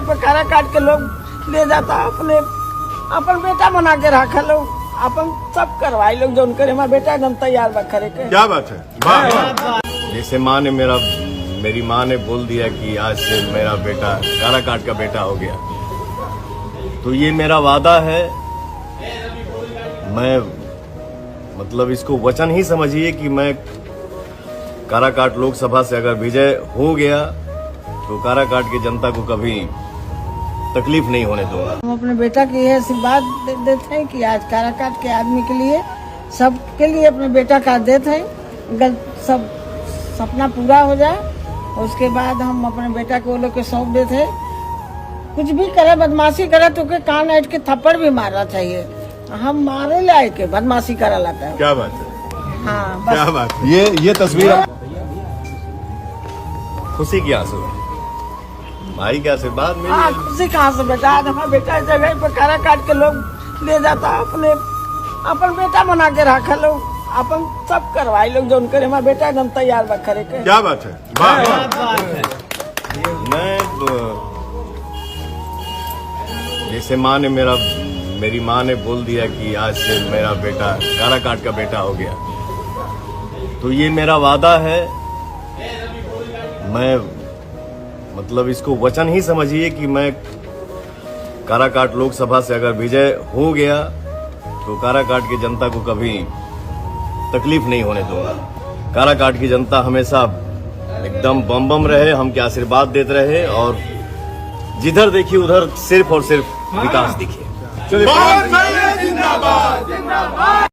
पे कारा काट के लोग ले जाता, अपने अपन बेटा बना के रखा लोग, अपन सब करवाई लोग जो उनके हमारा बेटा एकदम तैयार बा करे के। क्या बात है, वाह। जैसे मेरी माँ ने बोल दिया कि आज से मेरा बेटा कारा काट का बेटा हो गया, तो ये मेरा वादा है। मैं मतलब इसको वचन ही समझिए कि मैं काराकाट लोकसभा से अगर विजय हो गया तो काराकाट की जनता को कभी तकलीफ नहीं होने दूंगा। हम अपने बेटा की यह आशीर्वाद देते हैं कि आज काराकाट के आदमी के लिए, सबके लिए अपने बेटा का देते हैं, सब सपना पूरा हो जाए। उसके बाद हम अपने बेटा को वो लोग के सौंप देते हैं। कुछ भी करे, बदमाशी करे तो के कान ऐठ के थप्पड़ भी मारना चाहिए। हम मारे लाए के बदमाशी करा लाता है। क्या बात है, हाँ, क्या बात है। ये तस्वीर खुशी की आंसू है, भाई के आशीर्वाद मिली। हाँ, खुशी कहाँ से बेटा, आज हमारा बेटा इस जगह पर कारा काट के लोग ले जाता, अपने अपन बेटा बना के रखा लोग, अपन सब करवाई लोग जो उनके हमारा बेटा एकदम तैयार बा करे के। क्या बात है, वाह। मैं जैसे मेरी माँ ने बोल दिया कि आज से मेरा बेटा काराकाट का बेटा हो गया, तो ये मेरा वादा है। मैं मतलब इसको वचन ही समझिए कि मैं काराकाट लोकसभा से अगर विजय हो गया तो काराकाट की जनता को कभी तकलीफ नहीं होने दूंगा। काराकाट की जनता हमेशा एकदम बम बम रहे, हमके आशीर्वाद देते रहे, और जिधर देखिए उधर सिर्फ और सिर्फ विकास दिखे। जिंदाबाद जिंदाबाद।